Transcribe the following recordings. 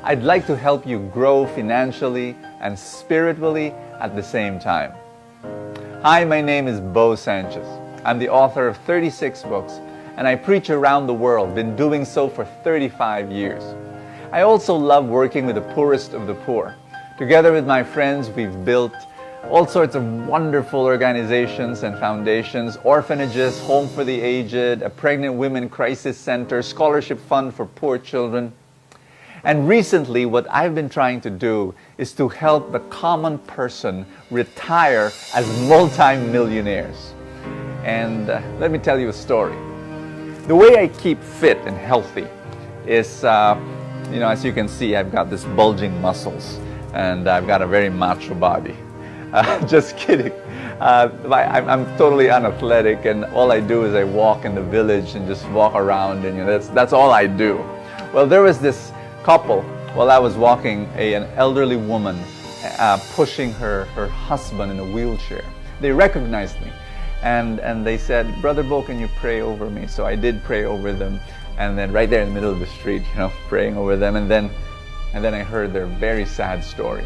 I'd like to help you grow financially and spiritually at the same time. Hi, my name is Sanchez. I'm the author of 36 books, and I preach around the world, been doing so for 35 years. I also love working with the poorest of the poor. Together with my friends, we've built all sorts of wonderful organizations and foundations, orphanages, home for the aged, a pregnant women crisis center, scholarship fund for poor children. And recently, what I've been trying to do is to help the common person retire as multi-millionaires. And let me tell you a story. The way I keep fit and healthy is, as you can see, I've got this bulging muscles and I've got a very macho body. Just kidding. I'm totally unathletic, and all I do is I walk in the village and just walk around, and that's all I do. Well, there was this couple, while I was walking, an elderly woman pushing her husband in a wheelchair. They recognized me, and they said, "Brother Bo, can you pray over me?" So I did pray over them, and then right there in the middle of the street, praying over them, and then I heard their very sad story.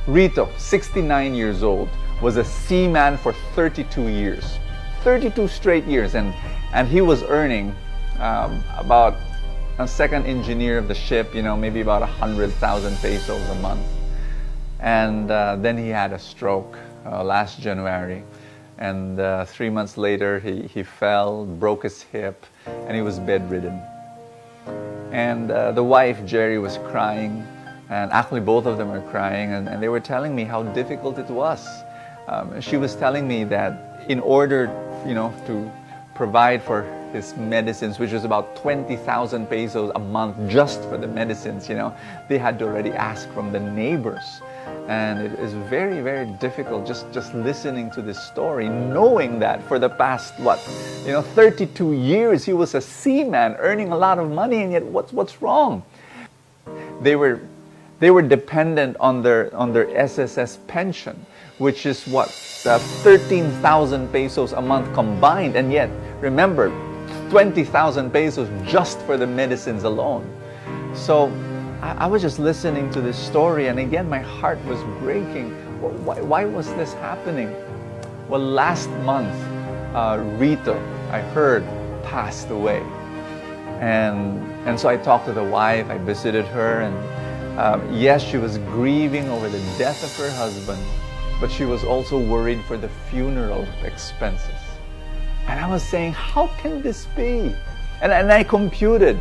Rito, 69 years old, was a seaman for 32 years. 32 straight years, and he was earning about a second engineer of the ship, maybe about 100,000 pesos a month. And then he had a stroke last January, and 3 months later he fell, broke his hip, and he was bedridden. And the wife, Jerry, was crying, and actually both of them were crying, and they were telling me how difficult it was. She was telling me that in order, to provide for his medicines, which was about 20,000 pesos a month just for the medicines, they had to already ask from the neighbors. And it is very, very difficult just listening to this story, knowing that for the past, 32 years he was a seaman earning a lot of money, and yet what's wrong? They were dependent on their SSS pension, which is 13,000 pesos a month combined, and yet, remember, 20,000 pesos just for the medicines alone. So I was just listening to this story, and again my heart was breaking. Why was this happening? Well, last month, Rito, I heard, passed away. And so I talked to the wife, I visited her, and yes, she was grieving over the death of her husband, but she was also worried for the funeral expenses. And I was saying, how can this be? And I computed,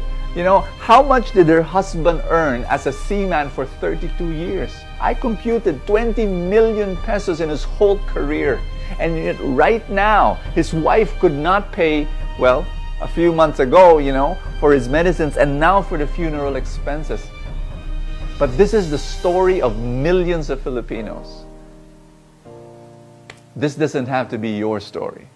how much did her husband earn as a seaman for 32 years? I computed 20 million pesos in his whole career. And yet right now, his wife could not pay, a few months ago, for his medicines, and now for the funeral expenses. But this is the story of millions of Filipinos. This doesn't have to be your story.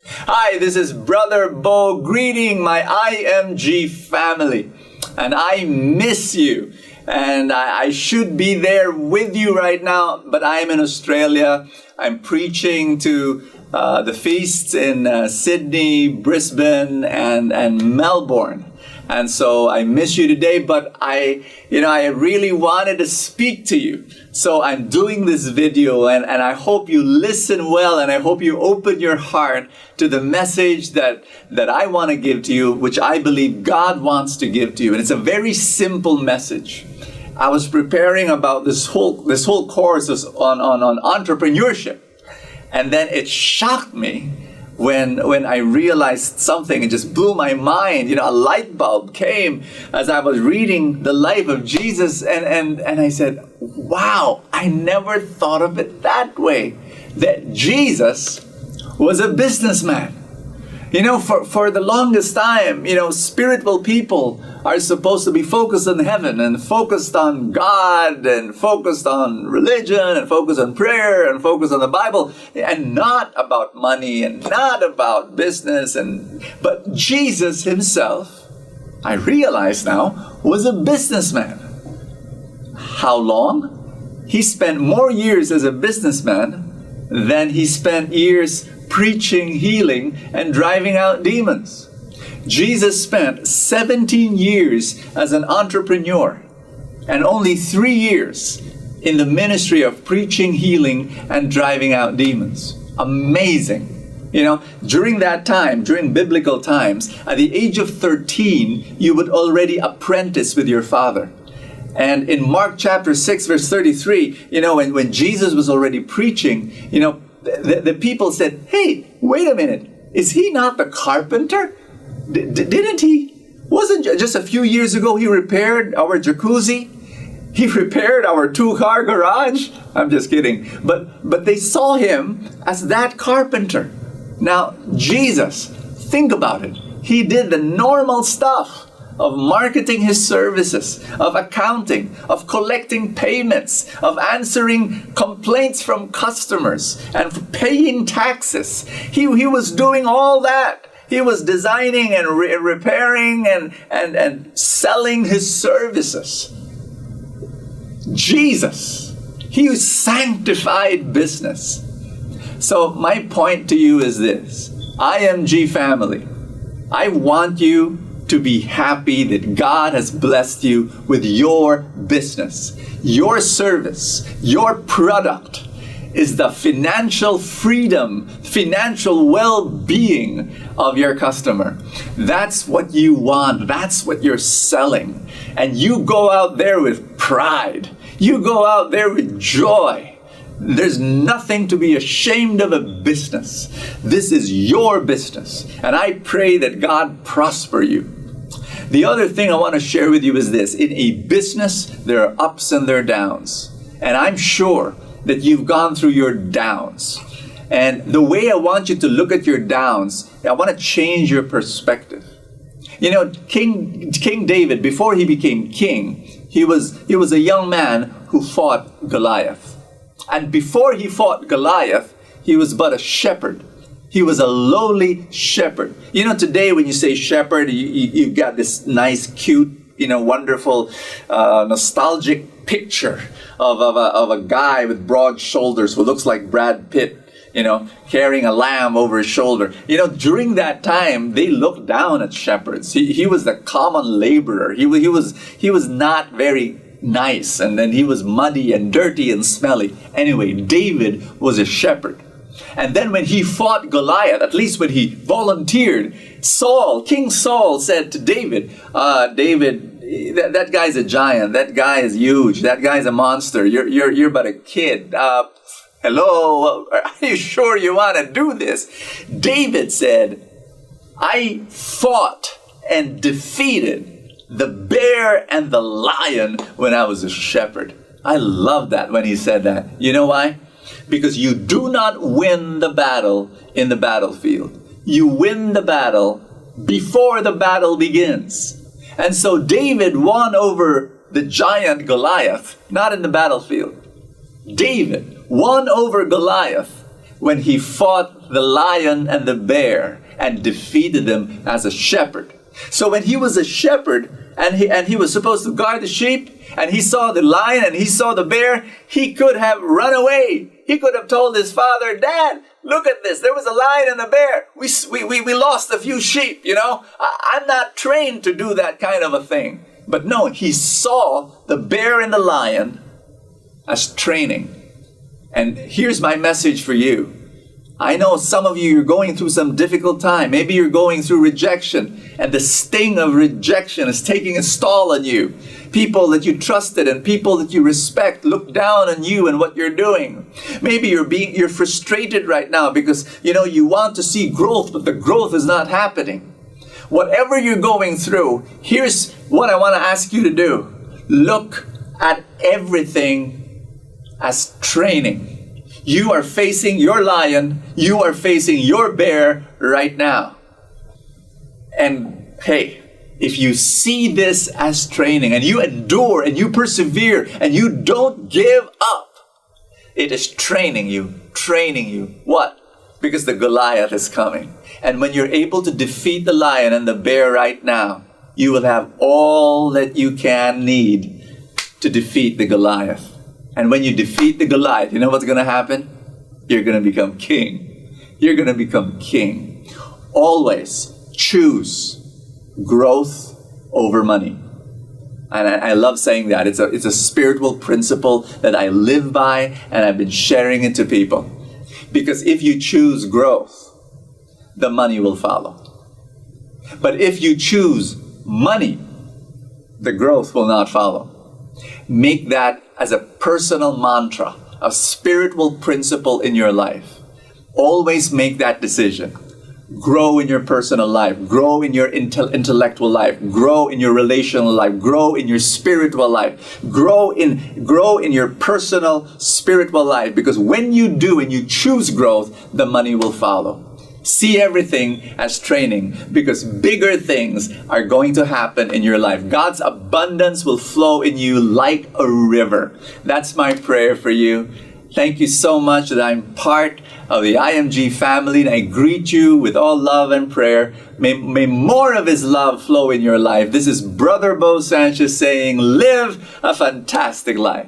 Hi, this is Brother Bo greeting my IMG family. And I miss you. And I should be there with you right now, but I am in Australia. I'm preaching to the feasts in Sydney, Brisbane, and Melbourne. And so I miss you today, but I really wanted to speak to you. So I'm doing this video, and I hope you listen well, and I hope you open your heart to the message that I want to give to you, which I believe God wants to give to you. And it's a very simple message. I was preparing about this whole course on entrepreneurship, and then it shocked me when I realized something. It just blew my mind. A light bulb came as I was reading the life of Jesus, and I said, wow, I never thought of it that way, that Jesus was a businessman. For the longest time, spiritual people are supposed to be focused on heaven and focused on God and focused on religion and focused on prayer and focused on the Bible, and not about money and not about business. But Jesus himself, I realize now, was a businessman. How long? He spent more years as a businessman than he spent years preaching healing and driving out demons. Jesus spent 17 years as an entrepreneur and only 3 years in the ministry of preaching, healing, and driving out demons. Amazing. You know, during that time, during biblical times, at the age of 13, you would already apprentice with your father. And in Mark chapter 6, verse 33, you know, when Jesus was already preaching, you know, the people said, hey, wait a minute, is he not the carpenter? Didn't he? Wasn't just a few years ago he repaired our jacuzzi? He repaired our 2-car garage? I'm just kidding. But they saw him as that carpenter. Now, Jesus, think about it. He did the normal stuff of marketing his services, of accounting, of collecting payments, of answering complaints from customers, and paying taxes. He was doing all that. He was designing and repairing and selling his services. Jesus, he sanctified business. So my point to you is this. IMG family, I want you to be happy that God has blessed you with your business. Your service, your product is the financial freedom, financial well-being of your customer. That's what you want. That's what you're selling. And you go out there with pride. You go out there with joy. There's nothing to be ashamed of a business. This is your business. And I pray that God prosper you. The other thing I want to share with you is this. In a business, there are ups and there are downs. And I'm sure that you've gone through your downs. And the way I want you to look at your downs, I want to change your perspective. You know, King David, before he became king, he was a young man who fought Goliath. And before he fought Goliath, he was but a shepherd. He was a lowly shepherd. You know, today when you say shepherd, you've got this nice, cute, you know, wonderful, nostalgic picture of a guy with broad shoulders who looks like Brad Pitt, you know, carrying a lamb over his shoulder. You know, during that time, they looked down at shepherds. He was the common laborer. He was not very nice, and then he was muddy and dirty and smelly. Anyway, David was a shepherd. And then when he fought Goliath, at least when he volunteered, King Saul said to David, David, that guy's a giant. That guy is huge. That guy's a monster. You're but a kid. Hello, are you sure you want to do this? David said, I fought and defeated the bear and the lion when I was a shepherd. I love that when he said that. You know why? Because you do not win the battle in the battlefield. You win the battle before the battle begins. And so David won over the giant Goliath, not in the battlefield. David won over Goliath when he fought the lion and the bear and defeated them as a shepherd. So when he was a shepherd and he was supposed to guard the sheep, and he saw the lion and he saw the bear, he could have run away. He could have told his father, Dad, look at this. There was a lion and a bear. We lost a few sheep, you know. I'm not trained to do that kind of a thing. But no, he saw the bear and the lion as training. And here's my message for you. I know some of you are going through some difficult time. Maybe you're going through rejection, and the sting of rejection is taking a toll on you. People that you trusted and people that you respect look down on you and what you're doing. Maybe you're frustrated right now because you want to see growth, but the growth is not happening. Whatever you're going through, here's what I want to ask you to do. Look at everything as training. You are facing your lion, you are facing your bear right now. And hey, if you see this as training and you endure and you persevere and you don't give up, it is training you. What? Because the Goliath is coming. And when you're able to defeat the lion and the bear right now, you will have all that you can need to defeat the Goliath. And when you defeat the Goliath, you know what's going to happen? You're going to become king. You're going to become king. Always choose growth over money. And I love saying that. It's a spiritual principle that I live by, and I've been sharing it to people. Because if you choose growth, the money will follow. But if you choose money, the growth will not follow. Make that as a personal mantra, a spiritual principle in your life. Always make that decision. Grow in your personal life, grow in your intellectual life, grow in your relational life, grow in your spiritual life, grow in your personal spiritual life, because when you do and you choose growth, the money will follow. See everything as training, because bigger things are going to happen in your life. God's abundance will flow in you like a river. That's my prayer for you. Thank you so much that I'm part of the IMG family, and I greet you with all love and prayer. May more of His love flow in your life. This is Brother Bo Sanchez saying, live a fantastic life.